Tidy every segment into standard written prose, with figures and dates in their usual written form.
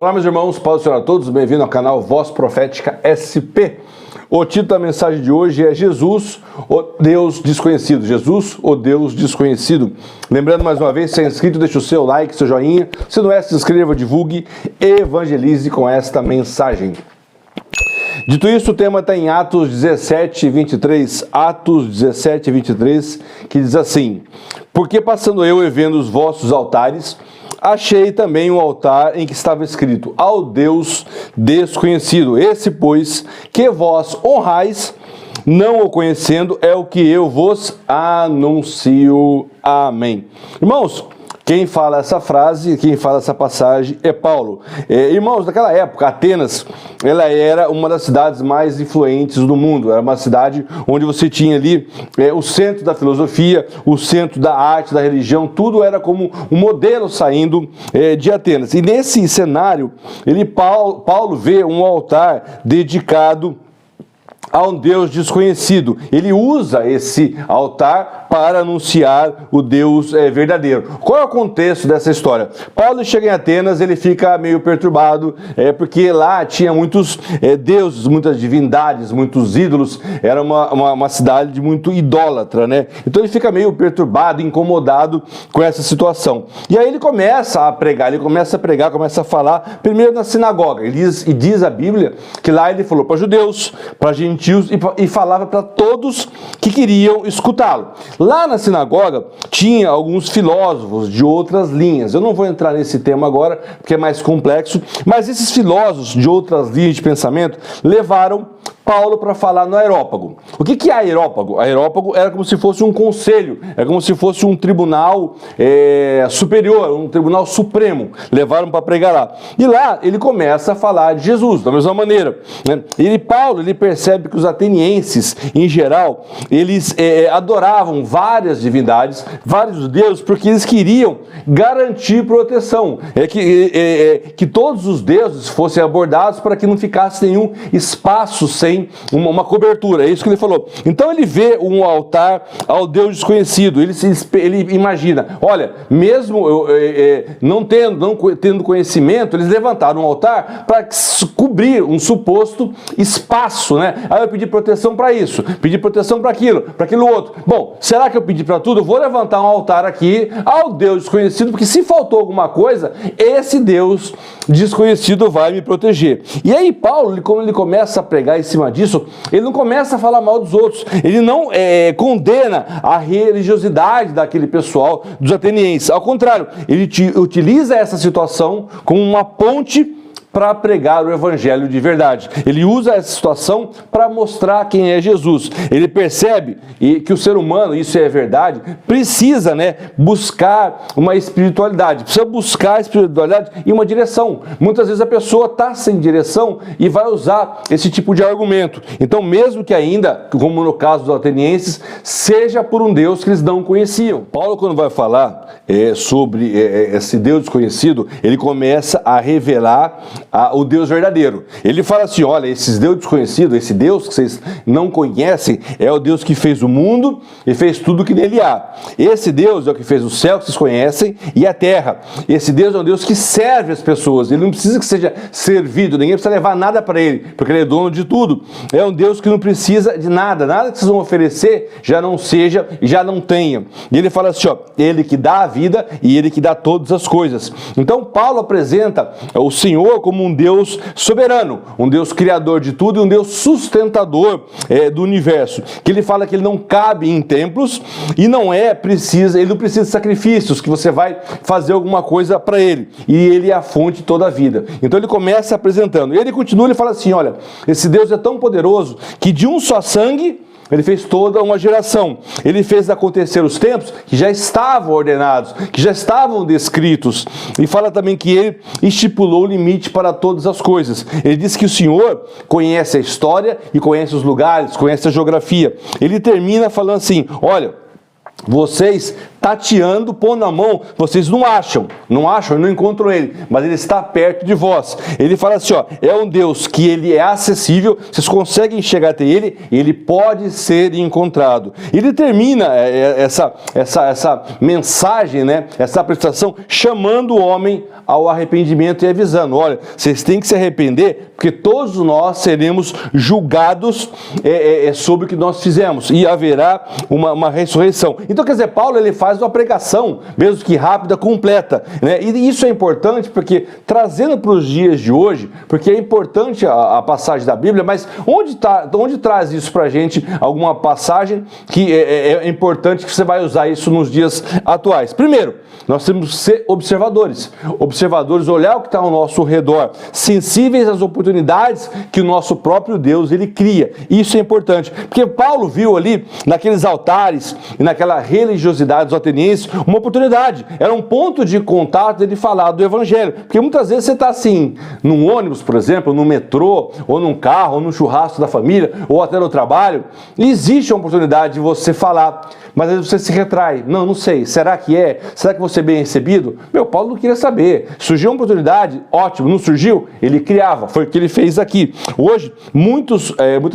Olá, meus irmãos, paz do Senhor a todos, bem-vindo ao canal Voz Profética SP. O título da mensagem de hoje é Jesus, o Deus Desconhecido. Jesus, o Deus Desconhecido. Lembrando mais uma vez, se é inscrito, deixa o seu like, seu joinha. Se não é, se inscreva, divulgue e evangelize com esta mensagem. Dito isso, o tema está em Atos 17, 23. Atos 17, 23, que diz assim: Porque passando eu e vendo os vossos altares, achei também um altar em que estava escrito: ao Deus desconhecido. Esse, pois, que vós honrais, não o conhecendo, é o que eu vos anuncio. Amém. Irmãos, quem fala essa frase, quem fala essa passagem é Paulo. Irmãos, naquela época, Atenas, ela era uma das cidades mais influentes do mundo. Era uma cidade onde você tinha ali o centro da filosofia, o centro da arte, da religião, tudo era como um modelo saindo de Atenas. E nesse cenário, Paulo vê um altar dedicado a um Deus desconhecido. Ele usa esse altar para anunciar o Deus verdadeiro. Qual é o contexto dessa história? Paulo chega em Atenas, ele fica meio perturbado, porque lá tinha muitos deuses, muitas divindades, muitos ídolos. Era uma cidade muito idólatra, né? Então ele fica meio perturbado, incomodado com essa situação. E aí ele começa a pregar, começa a falar, primeiro na sinagoga. E diz a Bíblia que lá ele falou para judeus, para gentios, e falava para todos que queriam escutá-lo. Lá na sinagoga tinha alguns filósofos de outras linhas. Eu não vou entrar nesse tema agora, porque é mais complexo, mas esses filósofos de outras linhas de pensamento levaram Paulo para falar no Areópago. O que é Areópago? Areópago era como se fosse um conselho, era como se fosse um tribunal superior, um tribunal supremo. Levaram para pregar lá. E lá ele começa a falar de Jesus, da mesma maneira, né? Paulo percebe que os atenienses, em geral, eles adoravam várias divindades, vários deuses, porque eles queriam garantir proteção. Que todos os deuses fossem abordados para que não ficasse nenhum espaço sem uma cobertura. É isso que ele falou. Então ele vê um altar ao Deus desconhecido. Ele imagina, olha, mesmo não tendo conhecimento, eles levantaram um altar para cobrir um suposto espaço, né? Aí eu pedi proteção para isso, pedi proteção para aquilo outro. Bom, será que eu pedi para tudo? Eu vou levantar um altar aqui ao Deus desconhecido, porque se faltou alguma coisa, esse Deus desconhecido vai me proteger. E aí Paulo, como ele começa a pregar em cima disso, ele não começa a falar mal dos outros, ele não condena a religiosidade daquele pessoal, dos atenienses. Ao contrário, ele utiliza essa situação como uma ponte para pregar o evangelho de verdade. Ele usa essa situação para mostrar quem é Jesus. Ele percebe que o ser humano, isso é verdade, precisa, buscar uma espiritualidade, precisa buscar a espiritualidade em uma direção. Muitas vezes a pessoa está sem direção e vai usar esse tipo de argumento. Então, mesmo que ainda, como no caso dos atenienses, seja por um Deus que eles não conheciam. Paulo, quando vai falar sobre esse Deus desconhecido, ele começa a revelar o Deus verdadeiro. Ele fala assim, olha, esse Deus desconhecido, esse Deus que vocês não conhecem, é o Deus que fez o mundo e fez tudo que nele há. Esse Deus é o que fez o céu que vocês conhecem e a terra. Esse Deus é um Deus que serve as pessoas. Ele não precisa que seja servido, ninguém precisa levar nada para ele, porque ele é dono de tudo. É um Deus que não precisa de nada que vocês vão oferecer já não seja e já não tenha. E ele fala assim, ele que dá a vida e ele que dá todas as coisas. Então Paulo apresenta o Senhor como um Deus soberano, um Deus criador de tudo e um Deus sustentador do universo. Que ele fala que ele não cabe em templos e ele não precisa de sacrifícios, que você vai fazer alguma coisa para ele. E ele é a fonte de toda a vida. Então ele começa apresentando. E ele continua, ele fala assim, olha, esse Deus é tão poderoso que de um só sangue ele fez toda uma geração. Ele fez acontecer os tempos que já estavam ordenados, que já estavam descritos. E fala também que ele estipulou o limite para todas as coisas. Ele diz que o Senhor conhece a história e conhece os lugares, conhece a geografia. Ele termina falando assim, olha, vocês tateando, pondo a mão, vocês não acham, eu não encontro ele, mas ele está perto de vós. Ele fala assim, ó, é um Deus que ele é acessível, vocês conseguem chegar até ele, ele pode ser encontrado. Ele termina essa mensagem, né, essa apresentação, chamando o homem ao arrependimento e avisando, olha, vocês têm que se arrepender, porque todos nós seremos julgados sobre o que nós fizemos, e haverá uma ressurreição. Então, quer dizer, Paulo ele faz uma pregação, mesmo que rápida, completa, né? E isso é importante porque, trazendo para os dias de hoje, porque é importante a passagem da Bíblia, mas onde traz isso para a gente, alguma passagem que é importante que você vai usar isso nos dias atuais? Primeiro, nós temos que ser observadores, olhar o que está ao nosso redor, sensíveis às oportunidades que o nosso próprio Deus ele cria. Isso é importante, porque Paulo viu ali, naqueles altares e naquela religiosidade dos atenienses, uma oportunidade, era um ponto de contato dele falar do evangelho, porque muitas vezes você está assim, num ônibus, por exemplo, no metrô, ou num carro, ou num churrasco da família, ou até no trabalho, e existe uma oportunidade de você falar, mas às vezes você se retrai, não sei, será que será que vou ser bem recebido? Paulo não queria saber, surgiu uma oportunidade, ótimo, não surgiu? Ele criava, foi o que ele fez aqui. Hoje, muitas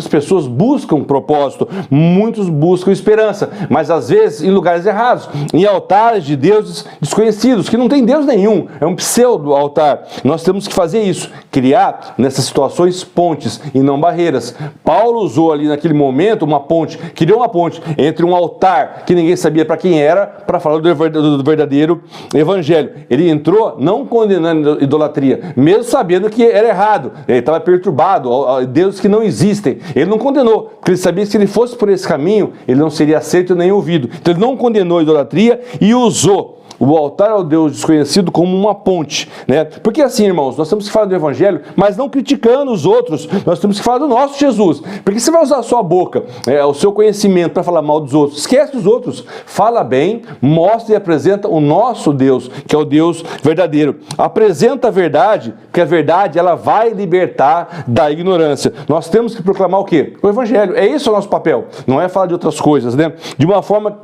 pessoas buscam propósito, muitos buscam esperança, mas às vezes em lugares errados, em altares de deuses desconhecidos, que não tem Deus nenhum, é um pseudo-altar. Nós temos que fazer isso, criar nessas situações pontes e não barreiras. Paulo usou ali naquele momento uma ponte, criou uma ponte entre um altar que ninguém sabia para quem era, para falar do verdadeiro evangelho. Ele entrou não condenando idolatria, mesmo sabendo que era errado, ele estava perturbado, deuses que não existem. Ele não condenou, porque ele sabia que se ele fosse por esse caminho, ele não seria aceito nem ouvido. Então ele não condenou a idolatria e usou o altar ao Deus desconhecido como uma ponte, né? Porque assim, irmãos, nós temos que falar do evangelho, mas não criticando os outros, nós temos que falar do nosso Jesus. Porque você vai usar a sua boca, o seu conhecimento para falar mal dos outros, esquece dos outros, fala bem, mostra e apresenta o nosso Deus, que é o Deus verdadeiro. Apresenta a verdade, porque a verdade ela vai libertar da ignorância. Nós temos que proclamar o quê? O evangelho. É isso o nosso papel, não é falar de outras coisas, né? De uma forma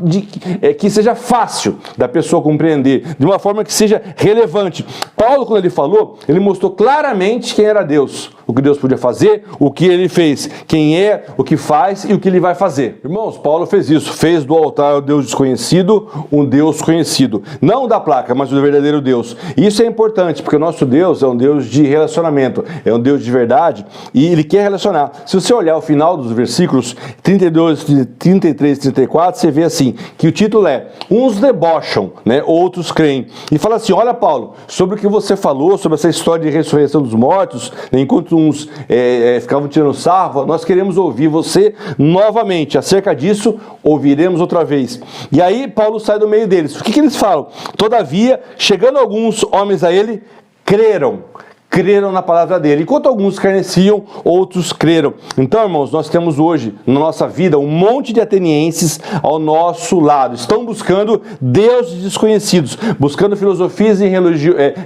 que seja fácil da pessoa compreender, de uma forma que seja relevante. Paulo, quando ele falou, ele mostrou claramente quem era Deus, o que Deus podia fazer, o que ele fez, quem é, o que faz e o que ele vai fazer. Irmãos, Paulo fez isso, fez do altar ao Deus desconhecido um Deus conhecido, não da placa, mas do verdadeiro Deus. E isso é importante, porque o nosso Deus é um Deus de relacionamento, é um Deus de verdade e ele quer relacionar. Se você olhar o final dos versículos 32, 33 e 34, você vê assim, que o título é Uns debocham, né? Outros creem. E fala assim, olha Paulo, sobre o que você falou, sobre essa história de ressurreição dos mortos, né, enquanto uns ficavam tirando sarro, nós queremos ouvir você novamente. Acerca disso, ouviremos outra vez. E aí Paulo sai do meio deles. O que eles falam? Todavia, chegando alguns homens a ele, creram na palavra dele. Enquanto alguns escarneciam, outros creram. Então, irmãos, nós temos hoje, na nossa vida, um monte de atenienses ao nosso lado. Estão buscando deuses desconhecidos, buscando filosofias e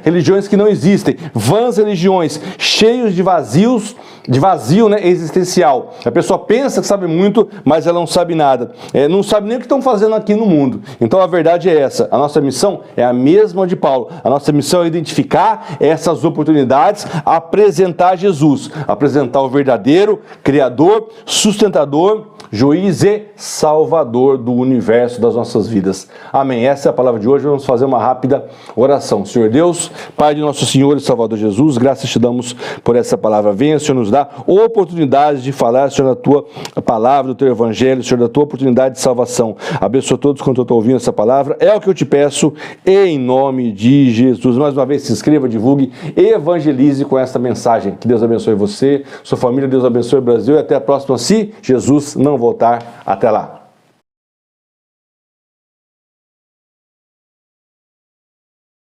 religiões que não existem, vãs religiões, cheios de vazio, né, existencial. A pessoa pensa que sabe muito, mas ela não sabe nada. Não sabe nem o que estão fazendo aqui no mundo. Então, a verdade é essa. A nossa missão é a mesma de Paulo. A nossa missão é identificar essas oportunidades, apresentar Jesus, apresentar o verdadeiro Criador, sustentador, juiz e salvador do universo das nossas vidas. Amém. Essa é a palavra de hoje. Vamos fazer uma rápida oração. Senhor Deus, Pai de nosso Senhor e Salvador Jesus, graças te damos por essa palavra. Venha, Senhor, nos dar oportunidade de falar, Senhor, da tua palavra, do teu evangelho, Senhor, da tua oportunidade de salvação. Abençoa todos quanto eu estou ouvindo essa palavra. É o que eu te peço em nome de Jesus. Mais uma vez, se inscreva, divulgue e evangelize com essa mensagem. Que Deus abençoe você, sua família, Deus abençoe o Brasil e até a próxima, se Jesus não voltar. Até lá.